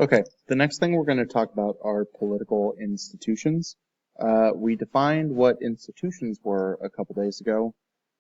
Okay, the next thing we're going to talk about are political institutions. We defined what institutions were a couple days ago,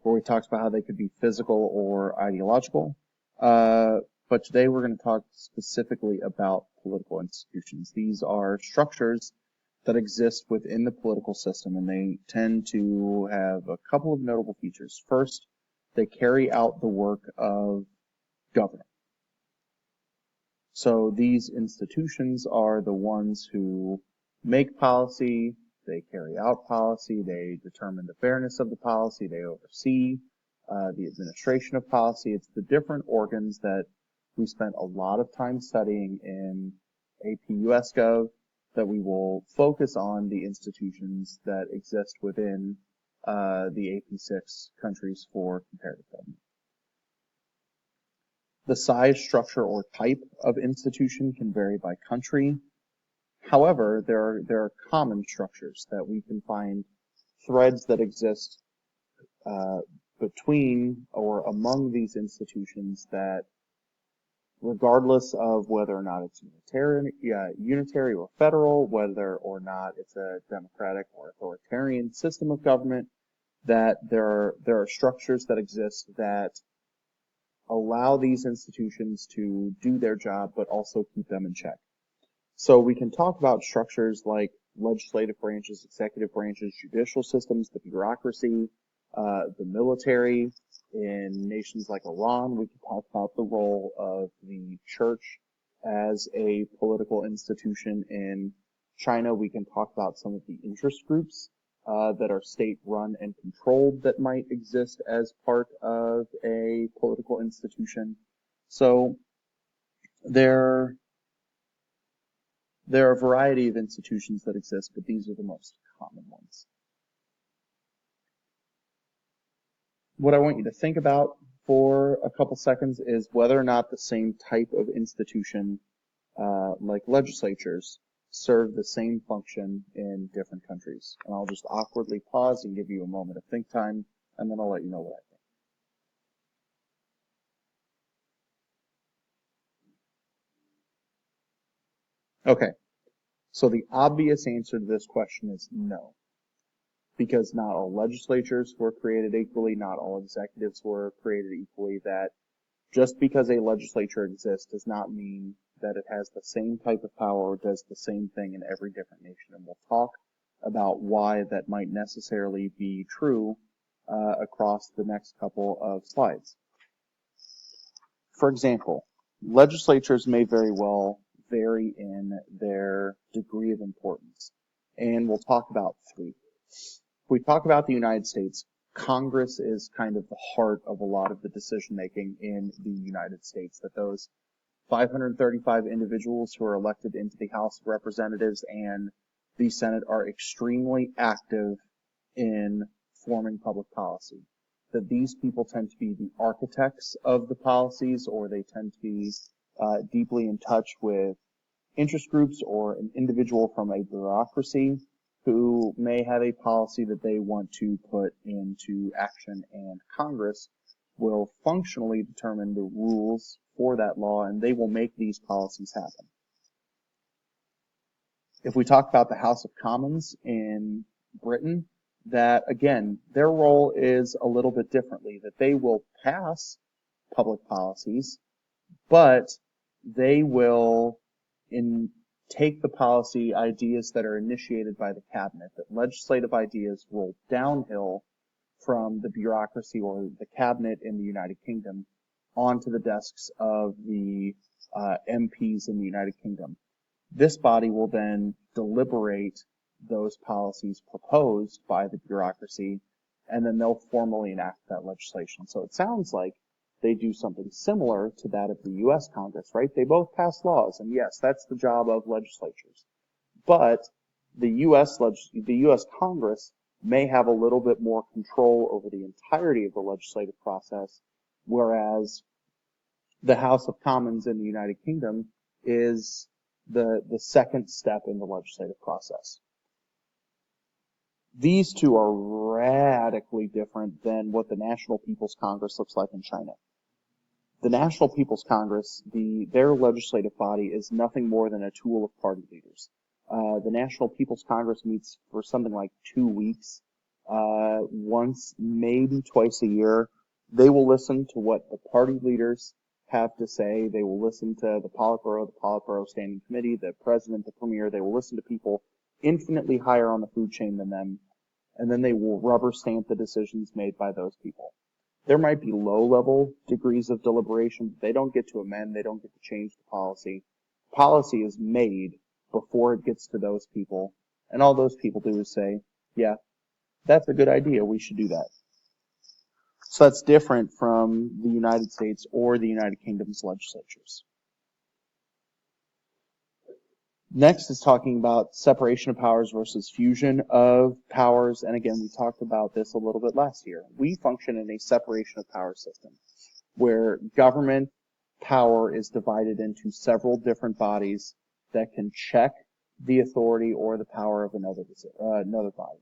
where we talked about how they could be physical or ideological. But today we're going to talk specifically about political institutions. These are structures that exist within the political system, and they tend to have a couple of notable features. First, they carry out the work of government. So these institutions are the ones who make policy, they carry out policy, they determine the fairness of the policy, they oversee the administration of policy. It's the different organs that we spent a lot of time studying in AP US Gov that we will focus on the institutions that exist within the AP6 countries for comparative government. The size, structure, or type of institution can vary by country. However, there are common structures that we can find threads that exist between or among these institutions that, regardless of whether or not it's unitary or federal, whether or not it's a democratic or authoritarian system of government, that there are structures that exist that allow these institutions to do their job, but also keep them in check. So we can talk about structures like legislative branches, executive branches, judicial systems, the bureaucracy, the military. In nations like Iran, we can talk about the role of the church as a political institution. In China, we can talk about some of the interest groups that are state-run and controlled that might exist as part of a political institution. So there are a variety of institutions that exist, but these are the most common ones. What I want you to think about for a couple seconds is whether or not the same type of institution, like legislatures, serve the same function in different countries. And I'll just awkwardly pause and give you a moment of think time, and then I'll let you know what I think. Okay, so the obvious answer to this question is no. Because not all legislatures were created equally, not all executives were created equally, that just because a legislature exists does not mean that it has the same type of power or does the same thing in every different nation. And we'll talk about why that might necessarily be true across the next couple of slides. For example, legislatures may very well vary in their degree of importance. And we'll talk about three. If we talk about the United States, Congress is kind of the heart of a lot of the decision making in the United States, that those 535 individuals who are elected into the House of Representatives and the Senate are extremely active in forming public policy. That these people tend to be the architects of the policies, or they tend to be deeply in touch with interest groups or an individual from a bureaucracy who may have a policy that they want to put into action, and Congress will functionally determine the rules for that law, and they will make these policies happen. If we talk about the House of Commons in Britain, that again, their role is a little bit differently, that they will pass public policies, but they will take the policy ideas that are initiated by the cabinet, that legislative ideas roll downhill from the bureaucracy or the cabinet in the United Kingdom onto the desks of the MPs in the United Kingdom. This body will then deliberate those policies proposed by the bureaucracy, and then they'll formally enact that legislation. So it sounds like they do something similar to that of the U.S. Congress, right? They both pass laws, and yes, that's the job of legislatures. But the U.S. Congress may have a little bit more control over the entirety of the legislative process, whereas the House of Commons in the United Kingdom is the second step in the legislative process. These two are radically different than what the National People's Congress looks like in China. The National People's Congress, their legislative body, is nothing more than a tool of party leaders. The National People's Congress meets for something like 2 weeks, once, maybe twice a year. They will listen to what the party leaders have to say. They will listen to the Politburo Standing Committee, the president, the premier. They will listen to people infinitely higher on the food chain than them, and then they will rubber stamp the decisions made by those people. There might be low-level degrees of deliberation, but they don't get to amend, they don't get to change the policy. Policy is made before it gets to those people, and all those people do is say, yeah, that's a good idea, we should do that. So that's different from the United States or the United Kingdom's legislatures. Next is talking about separation of powers versus fusion of powers. And again, we talked about this a little bit last year. We function in a separation of powers system where government power is divided into several different bodies that can check the authority or the power of another body.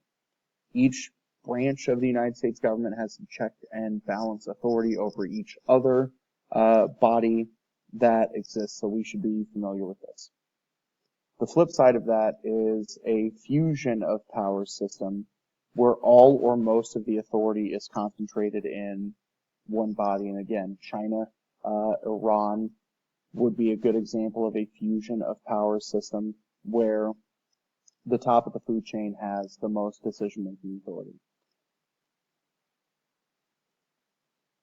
Each branch of the United States government has to check and balance authority over each other body that exists, so we should be familiar with this. The flip side of that is a fusion of powers system where all or most of the authority is concentrated in one body. And again, China, Iran would be a good example of a fusion of powers system where the top of the food chain has the most decision-making authority.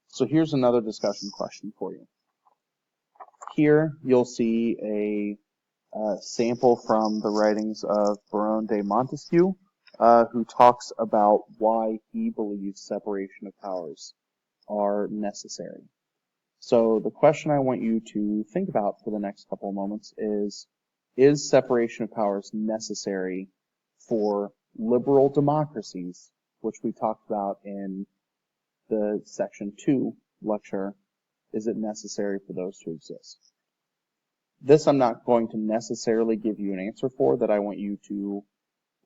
So here's another discussion question for you. Here you'll see a sample from the writings of Baron de Montesquieu, who talks about why he believes separation of powers are necessary. So the question I want you to think about for the next couple of moments is separation of powers necessary for liberal democracies, which we talked about in the section 2 lecture? Is it necessary for those to exist? This I'm not going to necessarily give you an answer for, that I want you to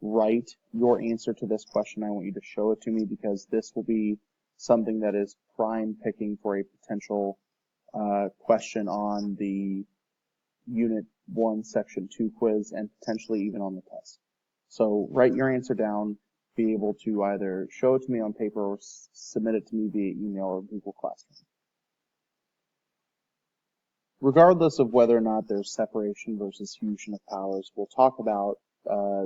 write your answer to this question. I want you to show it to me, because this will be something that is prime picking for a potential question on the Unit 1, Section 2 quiz, and potentially even on the test. So write your answer down, be able to either show it to me on paper or submit it to me via email or Google Classroom. Regardless of whether or not there's separation versus fusion of powers, we'll talk about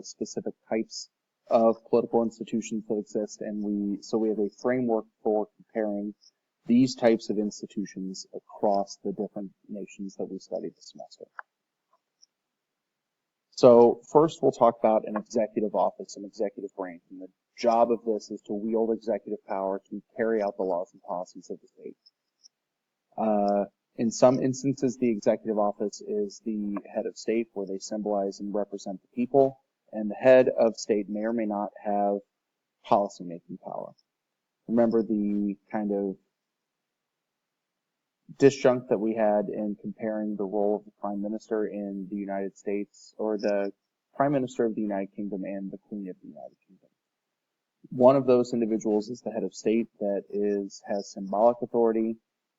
specific types of political institutions that exist, and we have a framework for comparing these types of institutions across the different nations that we studied this semester. So first we'll talk about an executive office, an executive branch, and the job of this is to wield executive power to carry out the laws and policies of the state. In some instances, the executive office is the head of state, where they symbolize and represent the people, and the head of state may or may not have policy-making power. Remember the kind of disjunct that we had in comparing the role of the Prime Minister in the United States, or the Prime Minister of the United Kingdom and the Queen of the United Kingdom. One of those individuals is the head of state that has symbolic authority.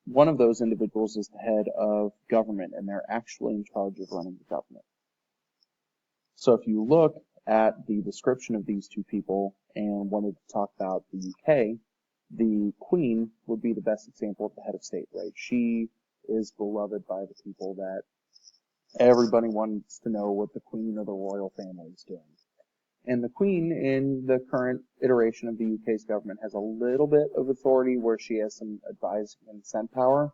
One of those individuals is the head of government, and they're actually in charge of running the government. So if you look at the description of these two people and wanted to talk about the UK, the Queen would be the best example of the head of state, right? She is beloved by the people, that everybody wants to know what the Queen or the royal family is doing. And the Queen, in the current iteration of the UK's government, has a little bit of authority where she has some advising and consent power,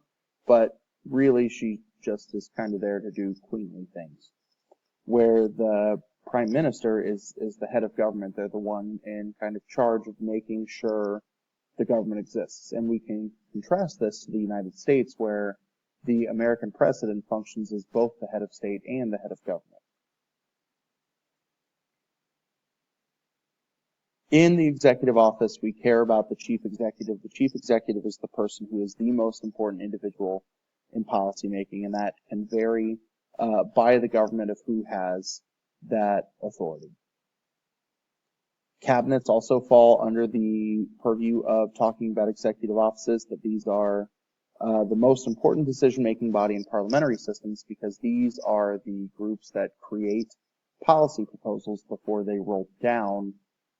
but really she just is kind of there to do queenly things. Where the Prime Minister is the head of government, they're the one in kind of charge of making sure the government exists. And we can contrast this to the United States, where the American president functions as both the head of state and the head of government. In the executive office, we care about the chief executive. The chief executive is the person who is the most important individual in policymaking, and that can vary by the government of who has that authority. Cabinets also fall under the purview of talking about executive offices, that these are the most important decision-making body in parliamentary systems, because these are the groups that create policy proposals before they roll down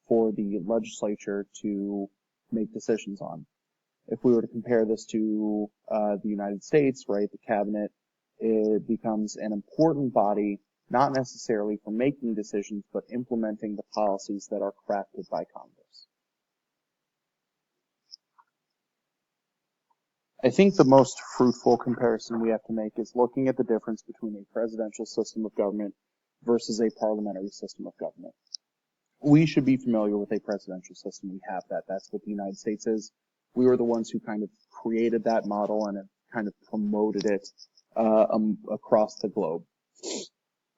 for the legislature to make decisions on. If we were to compare this to the United States, right, the cabinet, it becomes an important body, not necessarily for making decisions, but implementing the policies that are crafted by Congress. I think the most fruitful comparison we have to make is looking at the difference between a presidential system of government versus a parliamentary system of government. We should be familiar with a presidential system. We have that. That's what the United States is. We were the ones who kind of created that model and have kind of promoted it across the globe.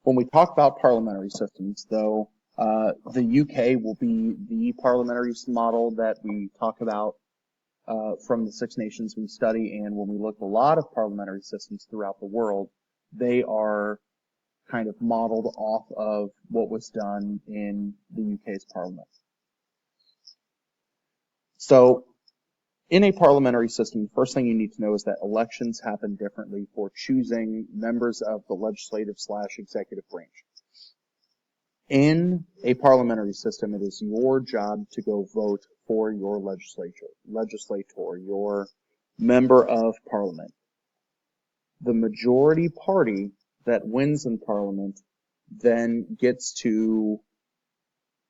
When we talk about parliamentary systems, though, the UK will be the parliamentary model that we talk about from the Six Nations we study, and when we look at a lot of parliamentary systems throughout the world, they are kind of modeled off of what was done in the UK's parliament. So, in a parliamentary system, the first thing you need to know is that elections happen differently for choosing members of the legislative/executive branch. In a parliamentary system, it is your job to go vote for your legislator, your member of parliament. The majority party that wins in parliament then gets to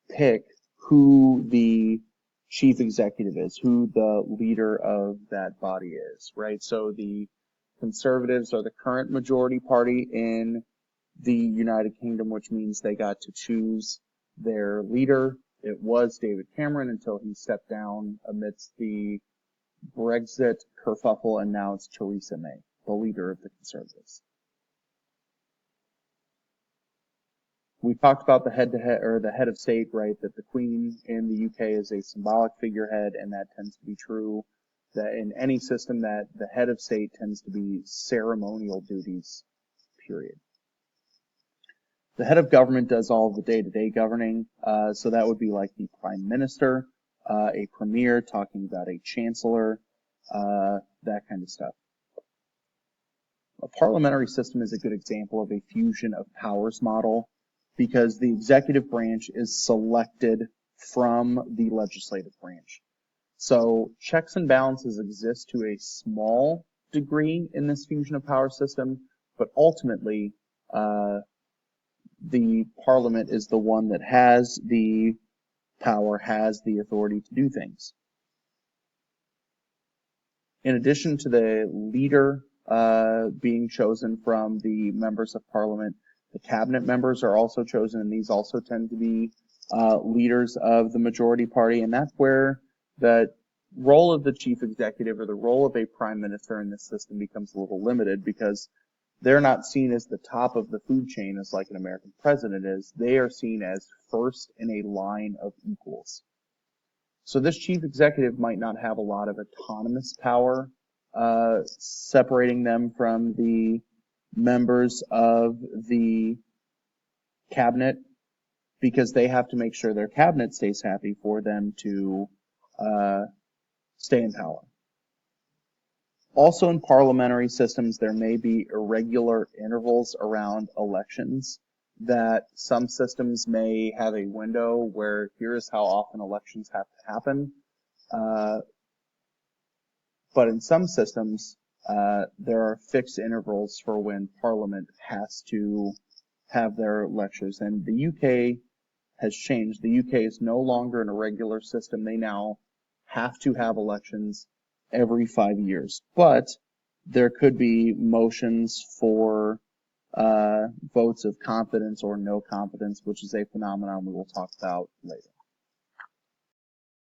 pick who the chief executive is, who the leader of that body is, right? So the Conservatives are the current majority party in the United Kingdom, which means they got to choose their leader. It was David Cameron until he stepped down amidst the Brexit kerfuffle, and now it's Theresa May, the leader of the Conservatives. We talked about the head of state, right? That the Queen in the UK is a symbolic figurehead, and that tends to be true. That in any system, that the head of state tends to be ceremonial duties, period. The head of government does all of the day-to-day governing, so that would be like the prime minister, a premier, talking about a chancellor, that kind of stuff. A parliamentary system is a good example of a fusion of powers model, because the executive branch is selected from the legislative branch. So checks and balances exist to a small degree in this fusion of power system, but ultimately the parliament is the one that has the power, has the authority to do things. In addition to the leader being chosen from the members of parliament, the cabinet members are also chosen, and these also tend to be leaders of the majority party, and that's where the role of the chief executive or the role of a prime minister in this system becomes a little limited, because they're not seen as the top of the food chain as like an American president is. They are seen as first in a line of equals. So this chief executive might not have a lot of autonomous power, separating them from the members of the cabinet, because they have to make sure their cabinet stays happy for them to stay in power. Also in parliamentary systems, there may be irregular intervals around elections, that some systems may have a window where here's how often elections have to happen. But in some systems, there are fixed intervals for when Parliament has to have their lectures. And the UK has changed. The UK is no longer an irregular system. They now have to have elections every 5 years. But there could be motions for votes of confidence or no confidence, which is a phenomenon we will talk about later.